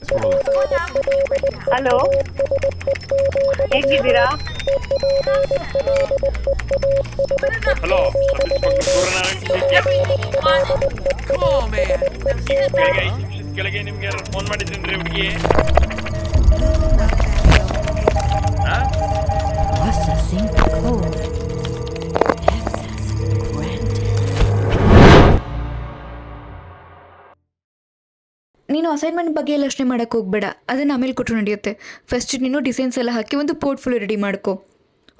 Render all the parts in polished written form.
Hello, ಹೇಗಿದ್ದೀರಾ? Hello, sub inspector Suryanarayan ಬೆಳಗ್ಗೆ 5 ನಿಮಿಷದ ಕೆಳಗೆ ನಿಮ್ಗೆ ಯಾರು ಫೋನ್ ಮಾಡಿದ್ರೇನ್ರಿ ಹುಡುಗಿ? Processing code. Access granted. ನೀನು ಅಸೈನ್ಮೆಂಟ್ ಬಗ್ಗೆ ಎಲ್ಲ ಯೋಚನೆ ಮಾಡೋಕ್ಕೆ ಹೋಗಬೇಡ, ಅದನ್ನು ಆಮೇಲೆ ಕೊಟ್ಟರು ನಡೆಯುತ್ತೆ. ಫಸ್ಟ್ ನೀನು ಡಿಸೈನ್ಸ್ ಎಲ್ಲ ಹಾಕಿ ಒಂದು ಪೋರ್ಟ್ಫೋಲಿಯೋ ರೆಡಿ ಮಾಡ್ಕೊ,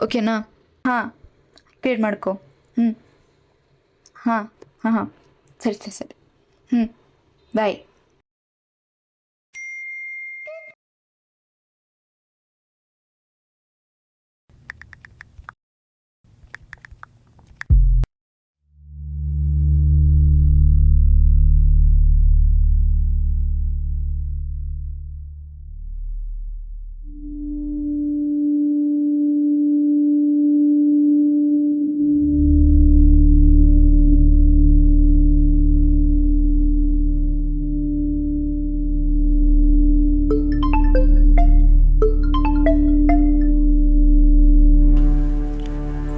ಓಕೆನಾ? ಹಾಂ, ಕ್ರಿಯೇಟ್ ಮಾಡ್ಕೊ. ಹಾಂ ಹಾಂ ಹಾಂ, ಸರಿ ಸರಿ ಸರಿ. ಬಾಯ್.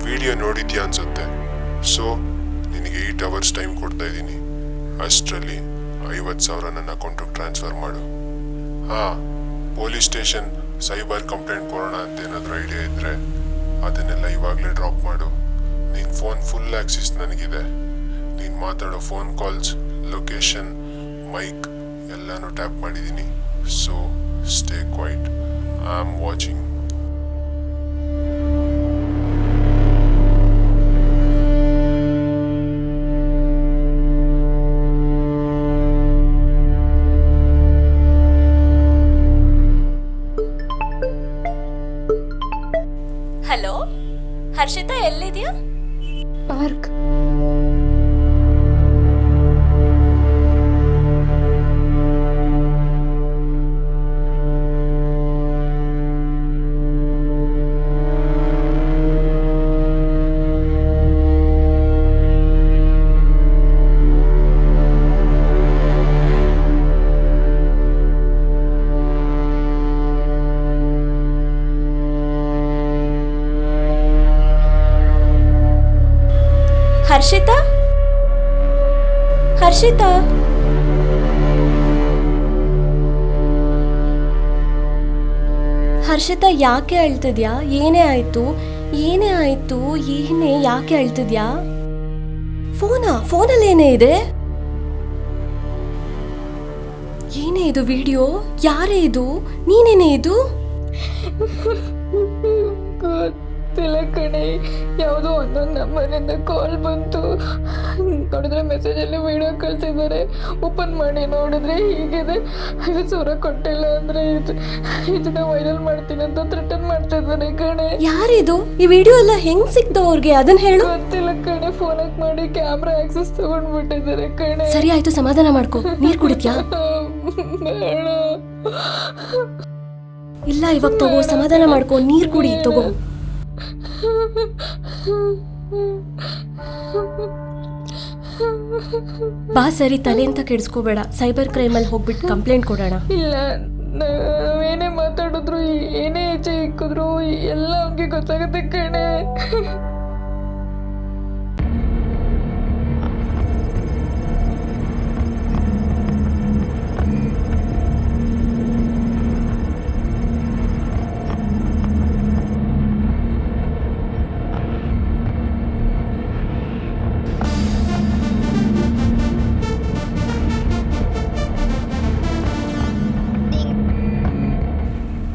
ವಿಡಿಯೋ ನೋಡಿದ್ಯಾ ಅನ್ಸುತ್ತೆ. ಸೊ ನಿನಗೆ 8 hours ಟೈಮ್ ಕೊಡ್ತಾ ಇದ್ದೀನಿ. ಅಷ್ಟರಲ್ಲಿ 50,000 ನನ್ನ ಅಕೌಂಟಿಗೆ ಟ್ರಾನ್ಸ್ಫರ್ ಮಾಡು. ಹಾಂ, ಪೊಲೀಸ್ ಸ್ಟೇಷನ್ ಸೈಬರ್ ಕಂಪ್ಲೇಂಟ್ ಕೊಡೋಣ ಅಂತ ಏನಾದರೂ ಐಡಿಯಾ ಇದ್ದರೆ ಅದನ್ನೆಲ್ಲ ಇವಾಗಲೇ ಡ್ರಾಪ್ ಮಾಡು. ನಿನ್ನ ಫೋನ್ ಫುಲ್ ಆಕ್ಸಿಸ್ ನನಗಿದೆ. ನೀನು ಮಾತಾಡೋ ಫೋನ್ ಕಾಲ್ಸ್, ಲೊಕೇಶನ್, ಮೈಕ್ ಎಲ್ಲನೂ ಟ್ಯಾಪ್ ಮಾಡಿದ್ದೀನಿ. So stay quiet, I am watching. Hello Harshita, ಎಲ್ಲಿದ್ಯಾ? ಪಾರ್ಕ್. ಹರ್ಷಿತಾ, ಹರ್ಷಿತಾ, ಹರ್ಷಿತಾ, ಯಾಕೆ ಅಳ್ತಿದ್ಯಾ? ಏನೇ ಆಯ್ತು? ಏನೇ ಆಯ್ತು? ಯಾಕೆ ಅಳ್ತಿದ್ಯಾ? ಫೋನಲ್ಲಿ ಏನೇ ಇದೆ? ಏನೇ ಇದು ವಿಡಿಯೋ? ಯಾರೇ ಇದು? ನೀನೇನೇ ಇದು? ಗೊತ್ತಿಲ್ಲ ಕಣೆ, ಯಾವುದೋ ಒಂದೊಂದು ನಂಬರಿಂದ ಕಾಲ್ ಬಂತು. ನೋಡಿದ್ರೆ ಮೆಸೇಜಲ್ಲಿ ವಿಡಿಯೋ ಕಳ್ಸಿದ್ದಾರೆ. ಓಪನ್ ಮಾಡಿ ನೋಡಿದ್ರೆ ಹೀಗಿದೆ. 5,000 ಕೊಟ್ಟಿಲ್ಲ ಅಂದರೆ ಇದನ್ನ ವೈರಲ್ ಮಾಡ್ತೀನಿ ಅಂತ ಥ್ರೆಟನ್ ಮಾಡ್ತಿದ್ದಾರೆ ಕಣೆ. ಯಾರಿದು? ಈ ವಿಡಿಯೋ ಎಲ್ಲ ಹೆಂಗ್ ಸಿಕ್ತು ಅವ್ರಿಗೆ? ಅದನ್ನ ಹೇಳು. ಗೊತ್ತಿಲ್ಲ ಕಣೆ, ಫೋನ್ ಹಾಕಿ ಮಾಡಿ ಕ್ಯಾಮ್ರಾ ಆಕ್ಸೆಸ್ ತಗೊಂಡ್ಬಿಟ್ಟಿದ್ದಾರೆ ಕಣೆ. ಸರಿ ಆಯ್ತು, ಸಮಾಧಾನ ಮಾಡ್ಕೊ. ನೀರ್ ಕುಡಿತ್ಯಾ? ಬೇಡ. ಇಲ್ಲ, ಇವಾಗ ತಗೋ, ಸಮಾಧಾನ ಮಾಡ್ಕೊ, ನೀರ್ ಕುಡಿ, ತಗೋ. ಬಾ, ಸರಿ, ತಲೆ ಅಂತ ಕೆಡಿಸ್ಕೋಬೇಡ. ಸೈಬರ್ ಕ್ರೈಮಲ್ಲಿ ಹೋಗ್ಬಿಟ್ಟು ಕಂಪ್ಲೇಂಟ್ ಕೊಡೋಣ. ಇಲ್ಲ, ನಾವೇನೇ ಮಾತಾಡಿದ್ರು, ಏನೇ ಹೆಜ್ಜೆ ಇಕ್ಕಿದ್ರು ಎಲ್ಲ ಅವ್ನಿಗೆ ಗೊತ್ತಾಗುತ್ತೆ ಕಣೆ.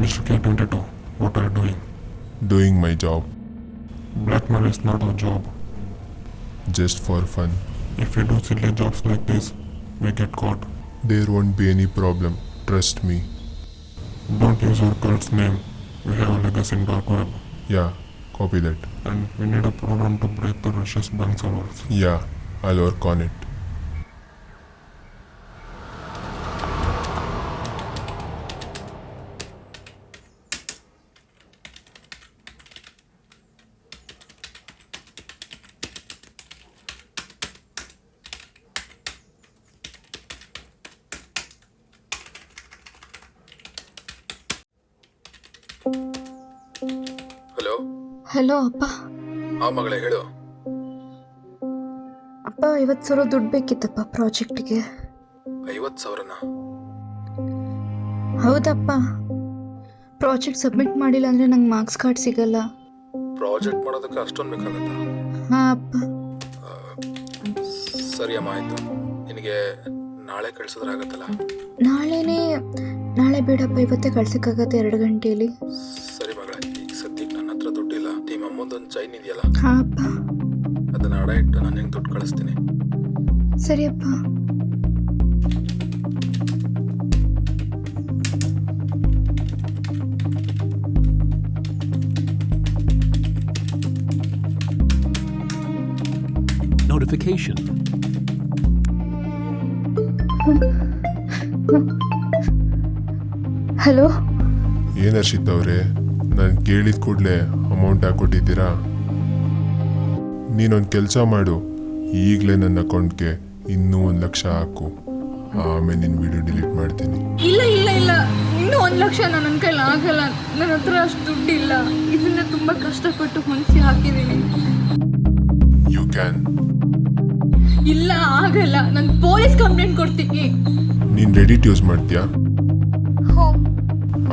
Mr. K22, what are you doing? Doing my job. Blackmail is not a job. Just for fun. If we do silly jobs like this, we get caught. There won't be any problem. Trust me. Don't use our cult's name. We have a legacy in dark web. Yeah, copy that. And we need a program to break the Russia's bank servers. Yeah, I'll work on it. Hello ಅಪ್ಪ. ಆ ಮಗಳೇ ಹೇಳು. ಅಪ್ಪ 50,000 ದುಡ್ಡು ಬೇಕಿತ್ತಪ್ಪ ಪ್ರಾಜೆಕ್ಟ್ಗೆ. 50,000ನ? ಹೌದಪ್ಪ, project submit ಮಾಡಿಲ್ಲ ಅಂದರೆ ನಂಗೆ ಮಾರ್ಕ್ಸ್ ಕಾರ್ಡ್ ಸಿಗಲ್ಲ. ಪ್ರಾಜೆಕ್ಟ್ ಮಾಡೋದಕ್ಕೆ ಅಷ್ಟೊಂದು ಬೇಕಾಗತ್ತಾ? ಹಾಂ ಅಪ್ಪ. ಸರಿ ಅಮ್ಮ, ಆಯಿತು. ನಿನಗೆ ನಾಳೆ ಕಳ್ಸಿದ್ರೆ ಆಗತ್ತಲ್ಲ? ನಾಳೆ ಬೇಡಪ್ಪ, ಇವತ್ತೇ ಕಳ್ಸೋಕ್ಕಾಗತ್ತೆ 2 ಗಂಟೆಯಲ್ಲಿ. ಸರಿ ಮಗಳೇ, ಈಗ ಸದ್ಯಕ್ಕೆ ನನ್ನ ಹತ್ರ ದುಡ್ಡಿಲ್ಲ. ನಿಮ್ಮ ಅಮ್ಮಂದೊಂದು ಚೈನ್ ಇದೆಯಲ್ಲ, ಹಾಂ ಅಪ್ಪ. ಅದನ್ನ ಅಡ ಇಟ್ಟು ನಾನು ಹೆಂಗೆ ದುಡ್ಡು ಕಳಿಸ್ತೀನಿ. ಸರಿ ಅಪ್ಪ. Notification. ಹಲೋ. ಏನು ಹರ್ಷಿತ್ ಅವರೇ, ನಾನು ಕೇಳಿದ ಕೂಡಲೇ ಅಮೌಂಟ್ ಹಾಕ್ಕೊಟ್ಟಿದ್ದೀರಾ? ನೀನೊಂದು ಕೆಲಸ ಮಾಡು, ಈಗಲೇ ನನ್ನ ಅಕೌಂಟ್ಗೆ ಇನ್ನೂ 1 ಲಕ್ಷ ಹಾಕು, ಆಮೇಲೆ ನಿನ್ನ ವಿಡಿಯೋ ಡಿಲೀಟ್ ಮಾಡ್ತೀನಿ. ಇಲ್ಲ ಇನ್ನೂ 1 ಲಕ್ಷ ನನ್ನ ಕೈಲಿ ಆಗಲ್ಲ. ನನ್ನ ಹತ್ರ ಅಷ್ಟು ದುಡ್ಡಿಲ್ಲ. ಇದನ್ನ ತುಂಬ ಕಷ್ಟಪಟ್ಟು ಹೊಂದಿಸಿ ಹಾಕಿದ್ದೀನಿ. You can. ಇಲ್ಲ ಆಗಲ್ಲ, ನಾನು ಪೊಲೀಸ್ ಕಂಪ್ಲೇಂಟ್ ಕೊಡ್ತೀನಿ. ನೀನು ರೆಡಿಟ್ ಯೂಸ್ ಮಾಡ್ತೀಯಾ?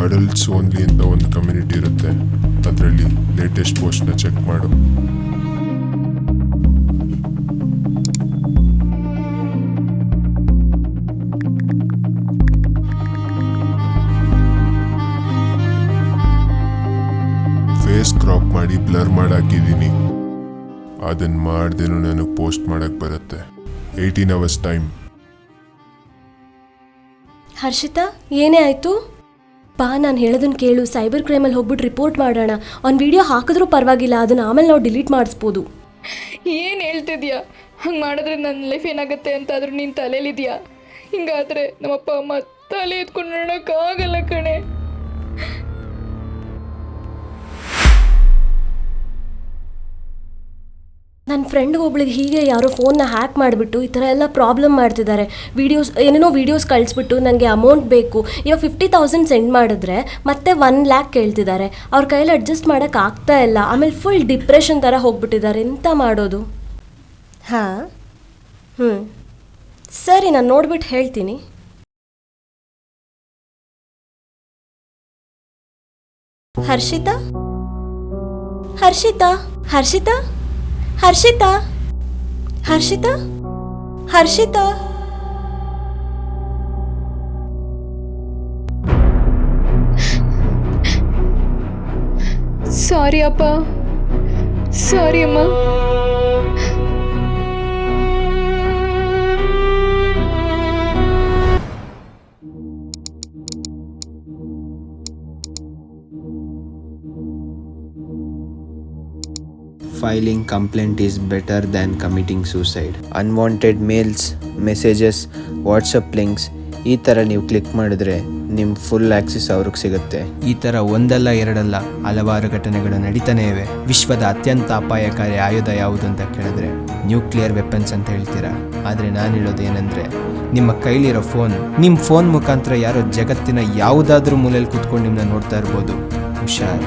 ಅಡಲ್ಟ್ಸ್ ಓನ್ಲಿ ಅಂತ ಒಂದು ಕಮ್ಯುನಿಟಿ ಇರುತ್ತೆ, ಅದರಲ್ಲಿ ಲೇಟೆಸ್ಟ್ ಪೋಸ್ಟ್ನ ಚೆಕ್ ಮಾಡು. ಫೇಸ್ ಕ್ರಾಪ್ ಮಾಡಿ ಬ್ಲರ್ ಮಾಡಾಕಿದ್ದೀನಿ. ಅದನ್ನು ಮಾಡ್ದೇನು ನನಗೆ ಪೋಸ್ಟ್ ಮಾಡಕ್ಕೆ ಬರುತ್ತೆ. 18 hours ಟೈಮ್. ಹರ್ಷಿತಾ, ಏನೇ ಆಯಿತು? ಬಾ, ನಾನು ಹೇಳೋದನ್ನು ಕೇಳು. ಸೈಬರ್ ಕ್ರೈಮಲ್ಲಿ ಹೋಗ್ಬಿಟ್ಟು ರಿಪೋರ್ಟ್ ಮಾಡೋಣ. ಅವ್ನು ವಿಡಿಯೋ ಹಾಕಿದ್ರೂ ಪರವಾಗಿಲ್ಲ, ಅದನ್ನು ಆಮೇಲೆ ನಾವು ಡಿಲೀಟ್ ಮಾಡಿಸ್ಬೋದು. ಏನು ಹೇಳ್ತಿದ್ಯಾ? ಹಂಗೆ ಮಾಡಿದ್ರೆ ನನ್ನ ಲೈಫ್ ಏನಾಗುತ್ತೆ ಅಂತ ಆದರೂ ನೀನು ತಲೆಯಲ್ಲಿದೆಯಾ? ಹಿಂಗಾದರೆ ನಮ್ಮಪ್ಪ ಅಮ್ಮ ತಲೆ ಎತ್ಕೊಂಡು ನೋಡೋಕ್ಕಾಗಲ್ಲ ಕಣೆ. ನನ್ನ ಫ್ರೆಂಡ್ಗೆ ಒಬ್ಳಿಗೆ ಹೀಗೆ ಯಾರೋ ಫೋನ್ನ ಹ್ಯಾಕ್ ಮಾಡಿಬಿಟ್ಟು ಈ ಥರ ಎಲ್ಲ ಪ್ರಾಬ್ಲಮ್ ಮಾಡ್ತಿದ್ದಾರೆ. ಏನೇನೋ ವೀಡಿಯೋಸ್ ಕಳಿಸ್ಬಿಟ್ಟು ನನಗೆ ಅಮೌಂಟ್ ಬೇಕು, ಇವಾಗ 50,000 ಸೆಂಡ್ ಮಾಡಿದ್ರೆ ಮತ್ತೆ 1 lakh ಕೇಳ್ತಿದ್ದಾರೆ. ಅವ್ರ ಕೈಯಲ್ಲಿ ಅಡ್ಜಸ್ಟ್ ಮಾಡೋಕ್ಕೆ ಆಗ್ತಾ ಇಲ್ಲ. ಆಮೇಲೆ ಫುಲ್ ಡಿಪ್ರೆಷನ್ ಥರ ಹೋಗ್ಬಿಟ್ಟಿದ್ದಾರೆ. ಎಂತ ಮಾಡೋದು? ಹಾಂ, ಸರಿ, ನಾನು ನೋಡ್ಬಿಟ್ಟು ಹೇಳ್ತೀನಿ. ಹರ್ಷಿತಾ ಹರ್ಷಿತಾ ಹರ್ಷಿತಾ ಹರ್ಷಿತಾ ಹರ್ಷಿತಾ ಹರ್ಷಿತಾ ಸಾರಿ ಅಪ್ಪ, ಸಾರಿ ಅಮ್ಮ. Filing complaint is better than committing suicide. Unwanted mails, messages, WhatsApp links ಈ ಥರ ನೀವು ಕ್ಲಿಕ್ ಮಾಡಿದ್ರೆ ನಿಮ್ಮ ಫುಲ್ ಆಕ್ಸೆಸ್ ಅವ್ರಿಗೆ ಸಿಗುತ್ತೆ. ಈ ಥರ ಒಂದಲ್ಲ ಎರಡಲ್ಲ ಹಲವಾರು ಘಟನೆಗಳು ನಡೀತಾನೆ ಇವೆ. ವಿಶ್ವದ ಅತ್ಯಂತ ಅಪಾಯಕಾರಿ ಆಯುಧ ಯಾವುದು ಅಂತ ಕೇಳಿದ್ರೆ ನ್ಯೂಕ್ಲಿಯರ್ ವೆಪನ್ಸ್ ಅಂತ ಹೇಳ್ತೀರಾ. ಆದರೆ ನಾನು ಹೇಳೋದು ಏನಂದರೆ, ನಿಮ್ಮ ಕೈಲಿರೋ ನಿಮ್ಮ ಫೋನ್ ಮುಖಾಂತರ ಯಾರೋ ಜಗತ್ತಿನ ಯಾವುದಾದ್ರೂ ಮೂಲೆಯಲ್ಲಿ ಕೂತ್ಕೊಂಡು ನಿಮ್ಮನ್ನ ನೋಡ್ತಾ ಇರ್ಬೋದು. ಹುಷಾರ್.